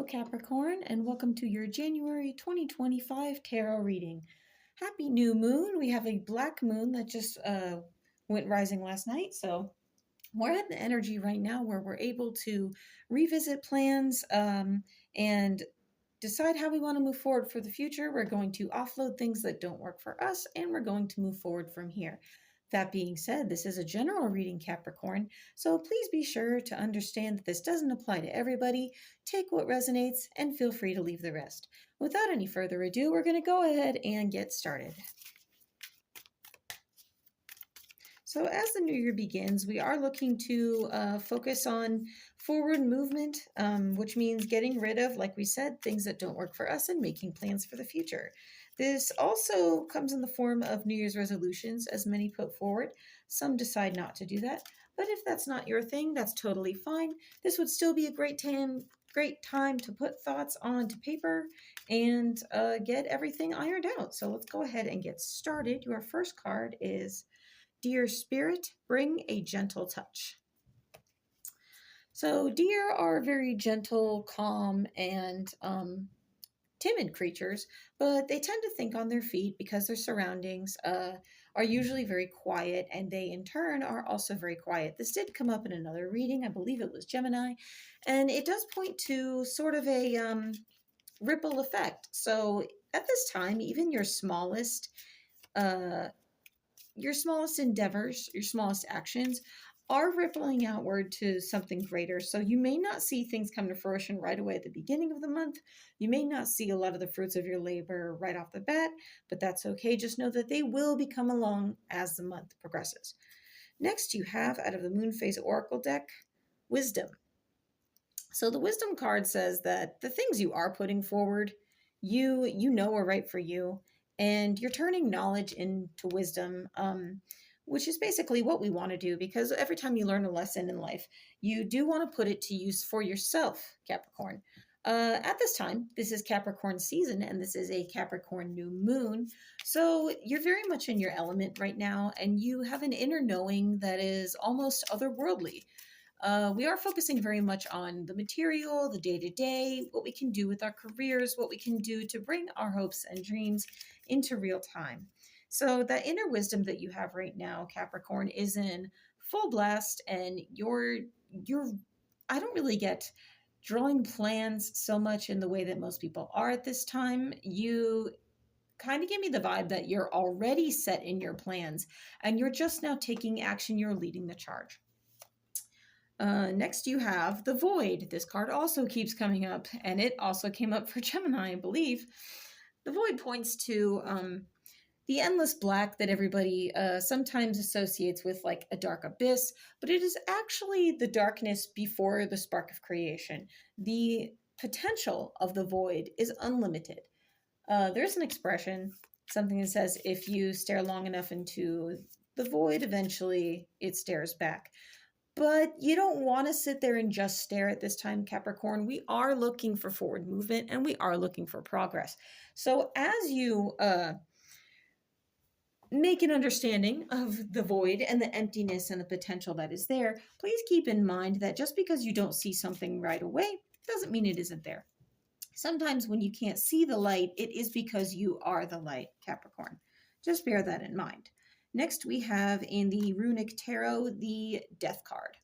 Capricorn, and welcome to your January 2025 tarot reading. Happy new moon. We have a black moon that just went rising last night, so we're at the energy right now where we're able to revisit plans and decide how we want to move forward for the future. We're going to offload things that don't work for us, and we're going to move forward from here. That being said, this is a general reading, Capricorn, so please be sure to understand that this doesn't apply to everybody. Take what resonates and feel free to leave the rest. Without any further ado, we're going to go ahead and get started. So as the new year begins, we are looking to focus on forward movement, which means getting rid of, like we said, things that don't work for us and making plans for the future. This also comes in the form of New Year's resolutions, as many put forward. Some decide not to do that, but if that's not your thing, that's totally fine. This would still be a great time to put thoughts onto paper and get everything ironed out. So let's go ahead and get started. Your first card is Dear Spirit, Bring a Gentle Touch. So deer are very gentle, calm, and timid creatures, but they tend to think on their feet because their surroundings are usually very quiet, and they in turn are also very quiet. This did come up in another reading. I believe it was Gemini, and it does point to sort of a ripple effect. So at this time, even your smallest endeavors, your smallest actions are rippling outward to something greater. So you may not see things come to fruition right away at the beginning of the month. You may not see a lot of the fruits of your labor right off the bat, but that's okay. Just know that they will become along as the month progresses. Next, you have, out of the Moon Phase Oracle deck, Wisdom. So the Wisdom card says that the things you are putting forward, you know are right for you, and you're turning knowledge into wisdom, which is basically what we want to do, because every time you learn a lesson in life, you do want to put it to use for yourself, Capricorn. At this time, this is Capricorn season, and this is a Capricorn new moon. So you're very much in your element right now, and you have an inner knowing that is almost otherworldly. We are focusing very much on the material, the day-to-day, what we can do with our careers, what we can do to bring our hopes and dreams into real time. So that inner wisdom that you have right now, Capricorn, is in full blast, and I don't really get drawing plans so much in the way that most people are at this time. You kind of give me the vibe that you're already set in your plans, and you're just now taking action. You're leading the charge. Next, you have the Void. This card also keeps coming up, and it also came up for Gemini, I believe. The Void points to the endless black that everybody sometimes associates with like a dark abyss, but it is actually the darkness before the spark of creation. The potential of the void is unlimited. There's an expression, something that says, if you stare long enough into the void, eventually it stares back. But you don't want to sit there and just stare at this time, Capricorn. We are looking for forward movement, and we are looking for progress. So as you make an understanding of the void and the emptiness and the potential that is there, please keep in mind that just because you don't see something right away doesn't mean it isn't there. Sometimes when you can't see the light, it is because you are the light, Capricorn. Just bear that in mind. Next, we have in the Runic Tarot, the Death card.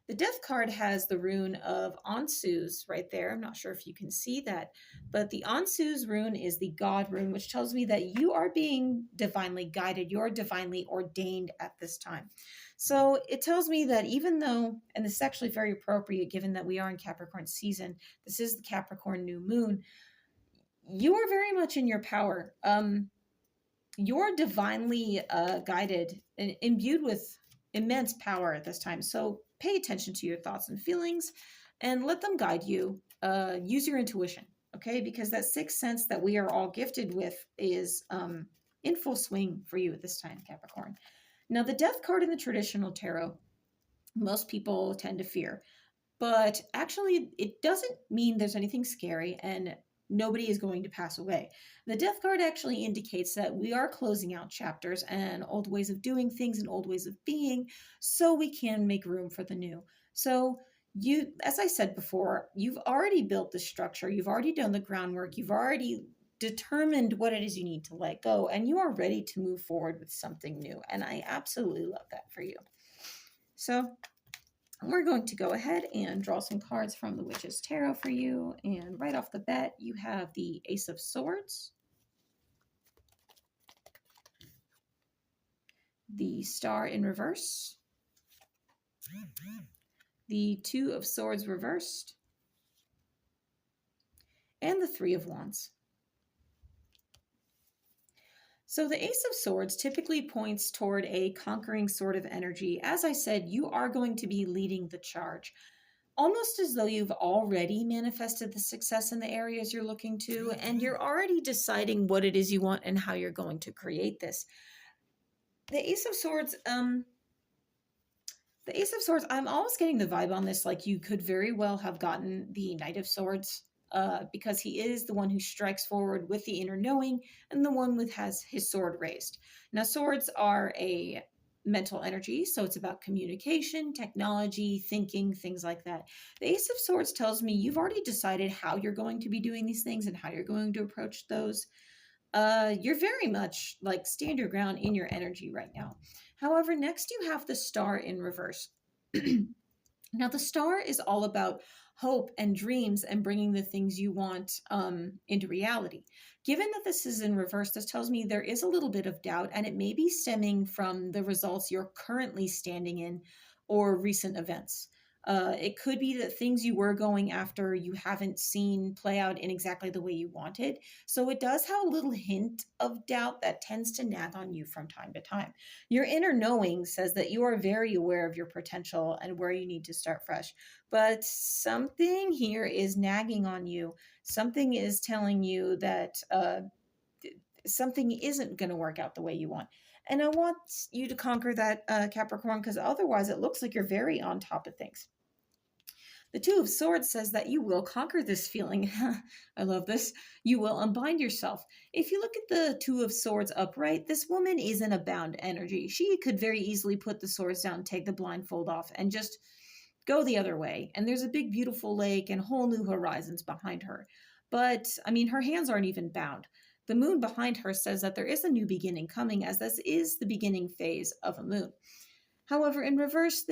The Death card has the rune of Ansu's right there. I'm not sure if you can see that, but the Ansu's rune is the God rune, which tells me that you are being divinely guided. You're divinely ordained at this time. So it tells me that even though, and this is actually very appropriate given that we are in Capricorn season, this is the Capricorn new moon, you are very much in your power. You're divinely guided and imbued with immense power at this time. So pay attention to your thoughts and feelings and let them guide you. Use your intuition, okay? Because that sixth sense that we are all gifted with is in full swing for you at this time, Capricorn. Now, the Death card in the traditional tarot, most people tend to fear. But actually, it doesn't mean there's anything scary, and nobody is going to pass away. The Death card actually indicates that we are closing out chapters and old ways of doing things and old ways of being so we can make room for the new. So As I said before, you've already built the structure, you've already done the groundwork, you've already determined what it is you need to let go, and you are ready to move forward with something new. And I absolutely love that for you. So we're going to go ahead and draw some cards from the Witch's Tarot for you. And right off the bat, you have the Ace of Swords, the Star in reverse, the Two of Swords reversed, and the Three of Wands. So the Ace of Swords typically points toward a conquering sort of energy. As I said, you are going to be leading the charge, almost as though you've already manifested the success in the areas you're looking to, and you're already deciding what it is you want and how you're going to create this. The Ace of Swords, I'm almost getting the vibe on this, like you could very well have gotten the Knight of Swords, because he is the one who strikes forward with the inner knowing and the one with has his sword raised. Now, swords are a mental energy, so it's about communication, technology, thinking, things like that. The Ace of Swords tells me you've already decided how you're going to be doing these things and how you're going to approach those. You're very much like stand your ground in your energy right now. However, next you have the Star in reverse. Now, the Star is all about hope and dreams and bringing the things you want into reality. Given that this is in reverse, this tells me there is a little bit of doubt, and it may be stemming from the results you're currently standing in or recent events. It could be that things you were going after you haven't seen play out in exactly the way you wanted. So it does have a little hint of doubt that tends to nag on you from time to time. Your inner knowing says that you are very aware of your potential and where you need to start fresh. But something here is nagging on you. Something is telling you that something isn't going to work out the way you want. And I want you to conquer that, Capricorn, because otherwise it looks like you're very on top of things. The Two of Swords says that you will conquer this feeling. I love this. You will unbind yourself. If you look at the Two of Swords upright, this woman is in a bound energy. She could very easily put the swords down, take the blindfold off, and just go the other way. And there's a big, beautiful lake and whole new horizons behind her. But, I mean, her hands aren't even bound. The moon behind her says that there is a new beginning coming, as this is the beginning phase of a moon. However, in reverse,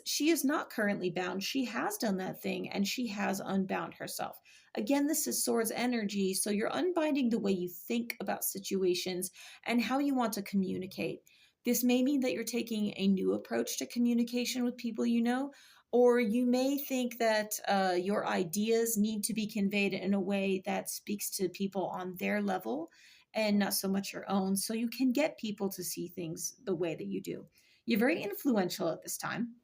she is not currently bound. She has done that thing and she has unbound herself. Again, this is Swords energy, so you're unbinding the way you think about situations and how you want to communicate. This may mean that you're taking a new approach to communication with people you know, or you may think that your ideas need to be conveyed in a way that speaks to people on their level and not so much your own, so you can get people to see things the way that you do. You're very influential at this time.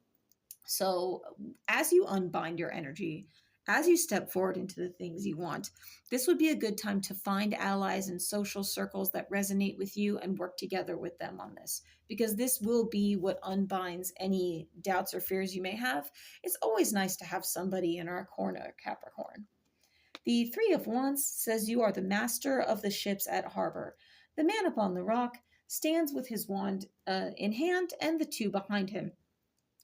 So, as you unbind your energy, as you step forward into the things you want, this would be a good time to find allies and social circles that resonate with you and work together with them on this, because this will be what unbinds any doubts or fears you may have. It's always nice to have somebody in our corner, Capricorn. The Three of Wands says you are the master of the ships at harbor. The man upon the rock stands with his wand in hand and the two behind him,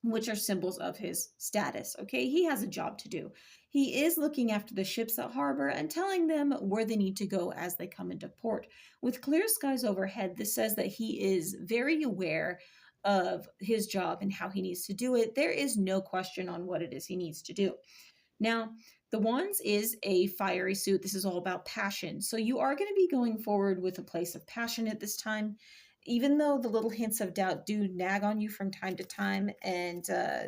which are symbols of his status. Okay, he has a job to do. He is looking after the ships at harbor and telling them where they need to go as they come into port. With clear skies overhead, this says that he is very aware of his job and how he needs to do it. There is no question on what it is he needs to do. Now, the Wands is a fiery suit. This is all about passion. So you are going to be going forward with a place of passion at this time, even though the little hints of doubt do nag on you from time to time. And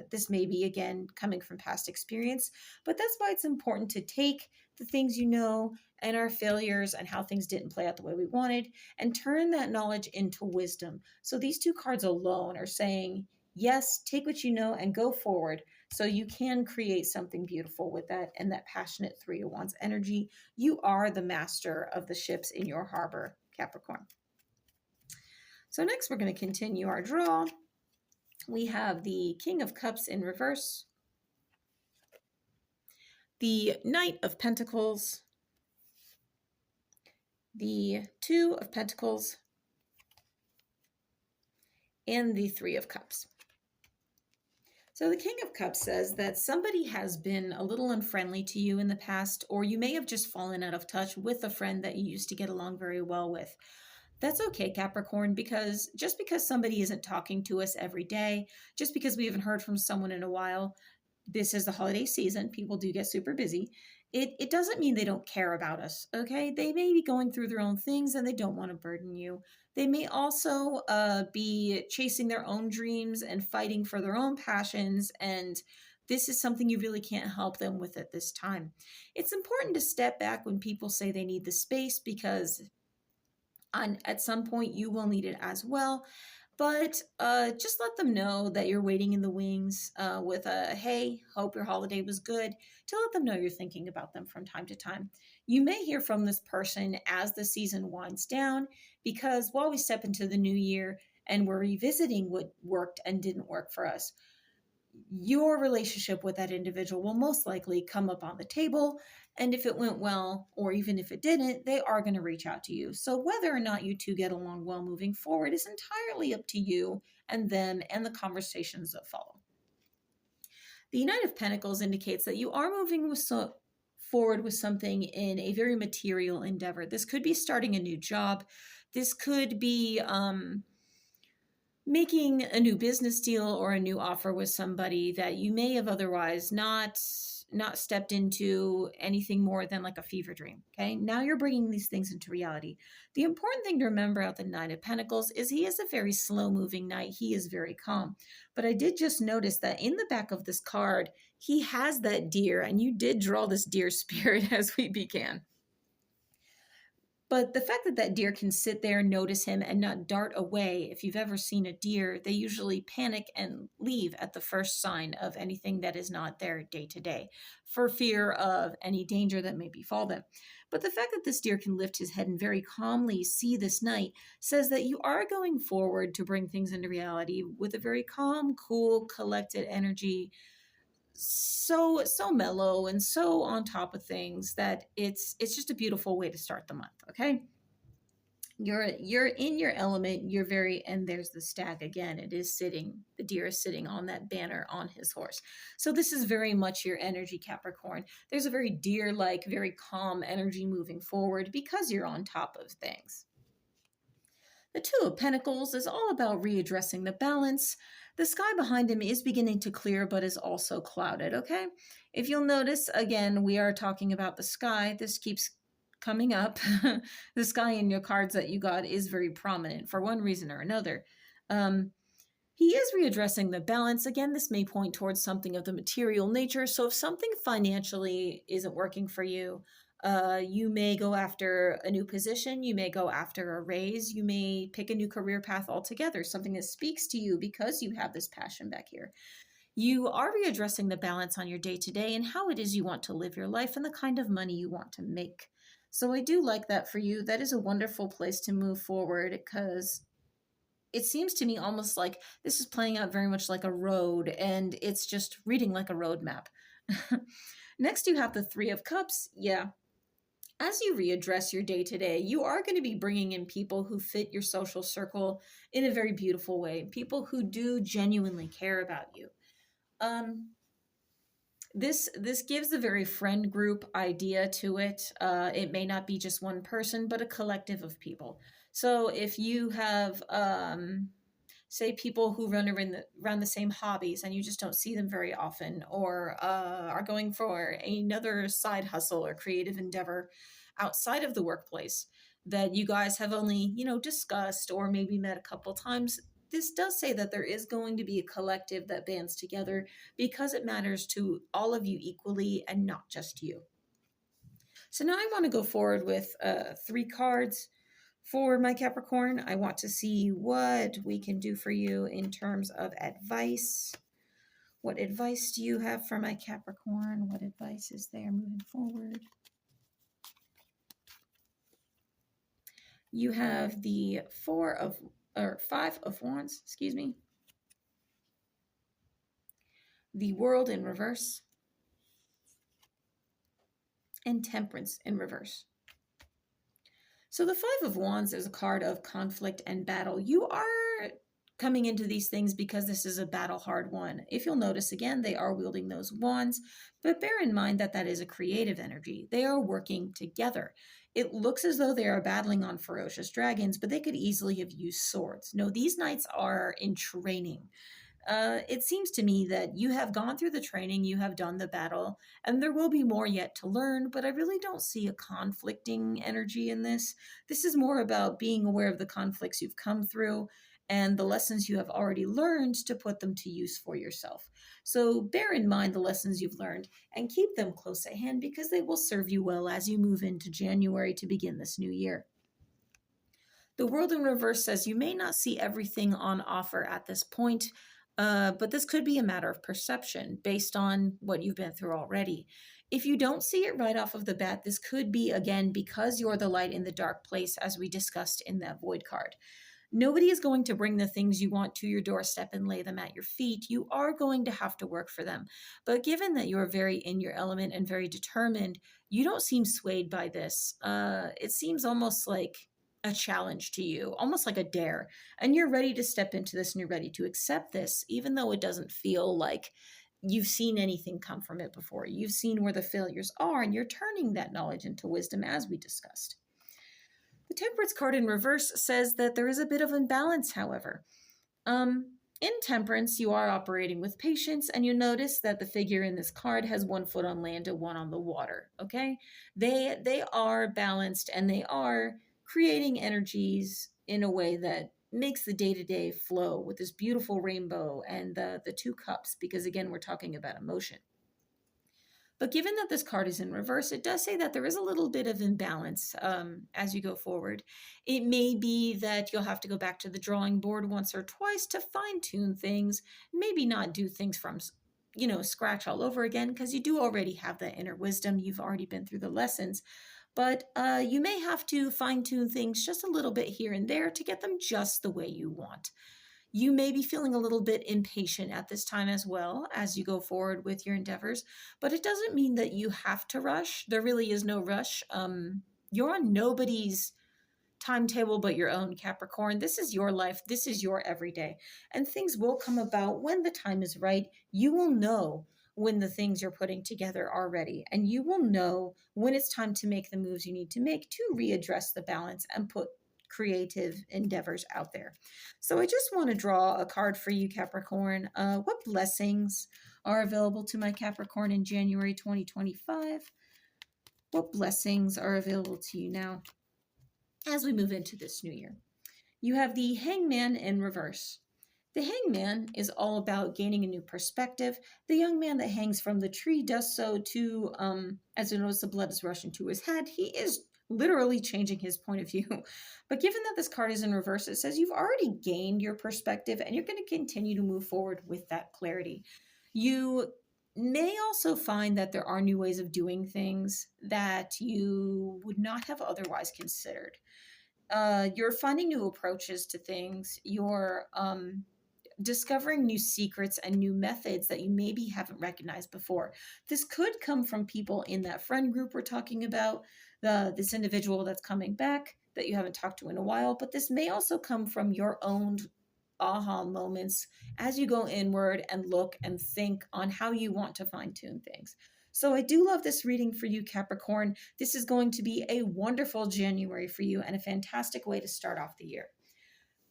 this may be, again, coming from past experience. But that's why it's important to take the things you know and our failures and how things didn't play out the way we wanted and turn that knowledge into wisdom. So these two cards alone are saying, yes, take what you know and go forward. So you can create something beautiful with that and that passionate Three of Wands energy. You are the master of the ships in your harbor, Capricorn. So next we're going to continue our draw. We have the King of Cups in reverse, the Knight of Pentacles, the Two of Pentacles, and the Three of Cups. So the King of Cups says that somebody has been a little unfriendly to you in the past, or you may have just fallen out of touch with a friend that you used to get along very well with. That's okay, Capricorn, because just because somebody isn't talking to us every day, just because we haven't heard from someone in a while, this is the holiday season. People do get super busy. It doesn't mean they don't care about us, okay? They may be going through their own things and they don't want to burden you. They may also be chasing their own dreams and fighting for their own passions. And this is something you really can't help them with at this time. It's important to step back when people say they need the space because at some point you will need it as well. But just let them know that you're waiting in the wings with a hey, hope your holiday was good, to let them know you're thinking about them from time to time. You may hear from this person as the season winds down, because while we step into the new year and we're revisiting what worked and didn't work for us, your relationship with that individual will most likely come up on the table. And if it went well, or even if it didn't, they are going to reach out to you. So whether or not you two get along well moving forward is entirely up to you and them and the conversations that follow. The Knight of Pentacles indicates that you are moving forward with something in a very material endeavor. This could be starting a new job. This could be making a new business deal or a new offer with somebody that you may have otherwise not stepped into anything more than like a fever dream. Okay, now you're bringing these things into reality. The important thing to remember about the Knight of Pentacles is he is a very slow moving knight. He is very calm. But I did just notice that in the back of this card he has that deer, and you did draw this deer spirit as we began. But the fact that that deer can sit there, notice him, and not dart away, if you've ever seen a deer, they usually panic and leave at the first sign of anything that is not their day to day, for fear of any danger that may befall them. But the fact that this deer can lift his head and very calmly see this knight says that you are going forward to bring things into reality with a very calm, cool, collected energy, so mellow and so on top of things that it's just a beautiful way to start the month. Okay, you're in your element, you're very, and there's the stag again. The deer is sitting on that banner on his horse. So this is very much your energy, Capricorn. There's a very deer like, very calm energy moving forward because you're on top of things. The Two of Pentacles is all about readdressing the balance. The sky behind him is beginning to clear, but is also clouded, okay? If you'll notice, again, we are talking about the sky. This keeps coming up. The sky in your cards that you got is very prominent for one reason or another. He is readdressing the balance. Again, this may point towards something of the material nature. So if something financially isn't working for you, you may go after a new position, you may go after a raise, you may pick a new career path altogether, something that speaks to you because you have this passion back here. You are readdressing the balance on your day to day and how it is you want to live your life and the kind of money you want to make. So I do like that for you. That is a wonderful place to move forward, because it seems to me almost like this is playing out very much like a road, and it's just reading like a road map. Next, you have the Three of Cups. Yeah, as you readdress your day to day, you are going to be bringing in people who fit your social circle in a very beautiful way, people who do genuinely care about you. This gives a very friend group idea to it. It may not be just one person, but a collective of people. So if you have say people who run around the same hobbies and you just don't see them very often, or are going for another side hustle or creative endeavor outside of the workplace that you guys have only discussed or maybe met a couple times, this does say that there is going to be a collective that bands together because it matters to all of you equally and not just you. So now I want to go forward with 3 cards for my Capricorn. I want to see what we can do for you in terms of advice. What advice do you have for my Capricorn? What advice is there moving forward? You have the 5 of Wands, excuse me. The World in reverse. And Temperance in reverse. So the 5 of Wands is a card of conflict and battle. You are coming into these things because this is a battle hard one. If you'll notice again, they are wielding those wands, but bear in mind that that is a creative energy. They are working together. It looks as though they are battling on ferocious dragons, but they could easily have used swords. No, these knights are in training. It seems to me that you have gone through the training, you have done the battle, and there will be more yet to learn, but I really don't see a conflicting energy in this. This is more about being aware of the conflicts you've come through and the lessons you have already learned to put them to use for yourself. So bear in mind the lessons you've learned and keep them close at hand because they will serve you well as you move into January to begin this new year. The world in reverse says you may not see everything on offer at this point, but this could be a matter of perception based on what you've been through already. If you don't see it right off of the bat, this could be, again, because you're the light in the dark place, as we discussed in that void card. Nobody is going to bring the things you want to your doorstep and lay them at your feet. You are going to have to work for them. But given that you're very in your element and very determined, you don't seem swayed by this. It seems almost like a challenge to you, almost like a dare. And you're ready to step into this and you're ready to accept this, even though it doesn't feel like you've seen anything come from it before. You've seen where the failures are and you're turning that knowledge into wisdom, as we discussed. The Temperance card in reverse says that there is a bit of imbalance, however. In Temperance, you are operating with patience, and you notice that the figure in this card has 1 foot on land and 1 on the water, okay? They are balanced, and they are creating energies in a way that makes the day-to-day flow with this beautiful rainbow and the 2 cups, because again, we're talking about emotion. But given that this card is in reverse, it does say that there is a little bit of imbalance as you go forward. It may be that you'll have to go back to the drawing board once or twice to fine tune things, maybe not do things from, scratch all over again, because you do already have that inner wisdom. You've already been through the lessons. But you may have to fine tune things just a little bit here and there to get them just the way you want. You may be feeling a little bit impatient at this time as well as you go forward with your endeavors, but it doesn't mean that you have to rush. There really is no rush. You're on nobody's timetable but your own, Capricorn. This is your life. This is your everyday. And things will come about when the time is right. You will know when the things you're putting together are ready, and you will know when it's time to make the moves you need to make to readdress the balance and put creative endeavors out there. So I just want to draw a card for you, Capricorn. What blessings are available to my Capricorn in January 2025? What blessings are available to you now as we move into this new year? You have the Hangman in reverse. The hangman is all about gaining a new perspective. The young man that hangs from the tree does so to, as you notice, the blood is rushing to his head. He is literally changing his point of view. But given that this card is in reverse, it says you've already gained your perspective and you're going to continue to move forward with that clarity. You may also find that there are new ways of doing things that you would not have otherwise considered. You're finding new approaches to things. You're discovering new secrets and new methods that you maybe haven't recognized before. This could come from people in that friend group we're talking about, this individual that's coming back that you haven't talked to in a while, but this may also come from your own aha moments as you go inward and look and think on how you want to fine tune things. So I do love this reading for you, Capricorn. This is going to be a wonderful January for you and a fantastic way to start off the year.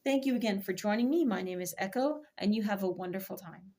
Thank you again for joining me. My name is Echo, and you have a wonderful time.